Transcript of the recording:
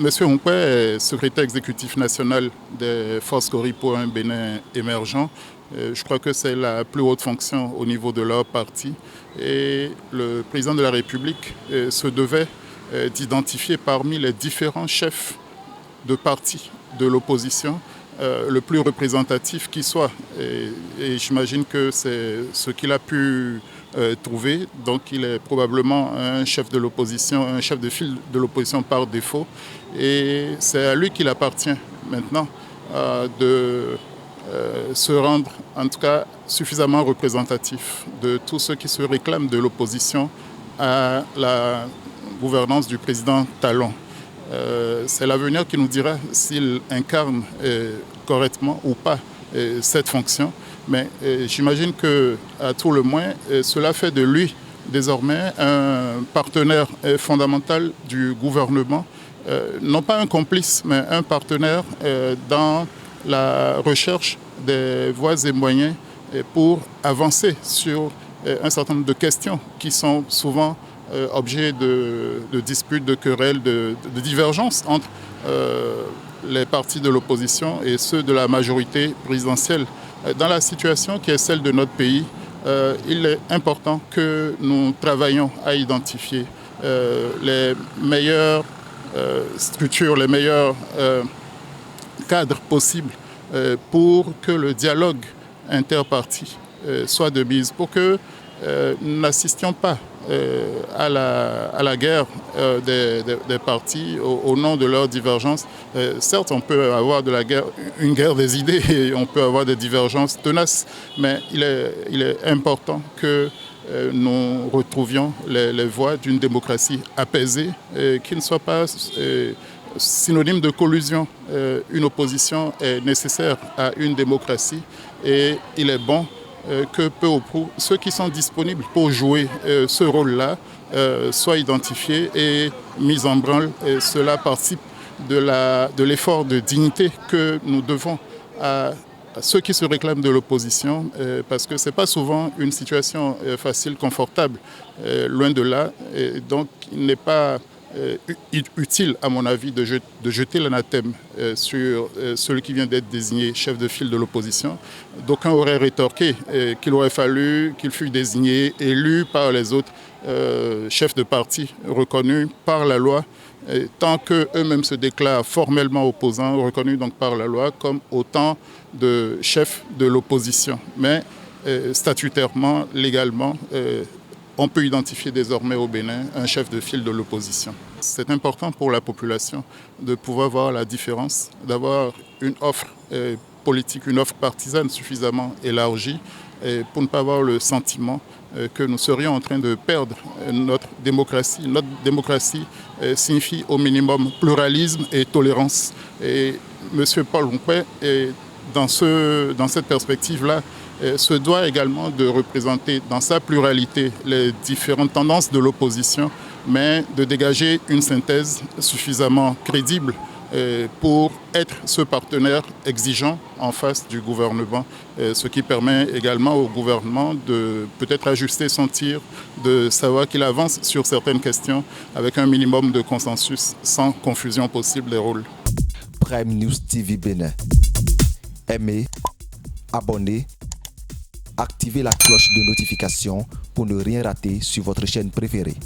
Monsieur Hunkwe est secrétaire exécutif national des Forces Cori pour un Bénin émergent. Je crois que c'est la plus haute fonction au niveau de leur parti. Et le président de la République se devait d'identifier parmi les différents chefs de parti de l'opposition le plus représentatif qui soit. Et j'imagine que c'est ce qu'il a pu trouver. Donc il est probablement un chef de l'opposition, un chef de file de l'opposition par défaut. Et c'est à lui qu'il appartient maintenant de se rendre, en tout cas, suffisamment représentatif de tous ceux qui se réclament de l'opposition à la gouvernance du président Talon. C'est l'avenir qui nous dira s'il incarne correctement ou pas cette fonction. Mais j'imagine qu'à tout le moins, cela fait de lui désormais un partenaire fondamental du gouvernement. Non pas un complice, mais un partenaire dans la recherche des voies et moyens pour avancer sur un certain nombre de questions qui sont souvent objet de disputes, de querelles, de divergences entre les partis de l'opposition et ceux de la majorité présidentielle. Dans la situation qui est celle de notre pays, il est important que nous travaillions à identifier les meilleures structures, les meilleurs cadres possibles pour que le dialogue interparti soit de mise, pour que nous n'assistions pas à la guerre des partis au nom de leurs divergences. Certes, on peut avoir une guerre des idées et on peut avoir des divergences tenaces, mais il est important que nous retrouvions les voies d'une démocratie apaisée qui ne soit pas synonyme de collusion. Une opposition est nécessaire à une démocratie et il est bon que peu ou prou ceux qui sont disponibles pour jouer ce rôle-là soient identifiés et mis en branle. Et cela participe de l'effort de dignité que nous devons à ceux qui se réclament de l'opposition, parce que ce n'est pas souvent une situation facile, confortable, loin de là. Et donc il n'est pas utile, à mon avis, de jeter l'anathème sur celui qui vient d'être désigné chef de file de l'opposition. D'aucuns auraient rétorqué qu'il aurait fallu qu'il fût désigné, élu par les autres chefs de parti reconnus par la loi, tant qu'eux-mêmes se déclarent formellement opposants, reconnus donc par la loi comme autant de chefs de l'opposition. Mais statutairement, légalement, on peut identifier désormais au Bénin un chef de file de l'opposition. C'est important pour la population de pouvoir voir la différence, d'avoir une offre politique, une offre partisane suffisamment élargie pour ne pas avoir le sentiment que nous serions en train de perdre notre démocratie. Notre démocratie signifie au minimum pluralisme et tolérance. Et M. Paul Hunkwe, dans cette perspective-là, se doit également de représenter dans sa pluralité les différentes tendances de l'opposition, mais de dégager une synthèse suffisamment crédible pour être ce partenaire exigeant en face du gouvernement, ce qui permet également au gouvernement de peut-être ajuster son tir, de savoir qu'il avance sur certaines questions avec un minimum de consensus, sans confusion possible des rôles. Prime News TV Bénin. Aimez, abonnez, activez la cloche de notification pour ne rien rater sur votre chaîne préférée.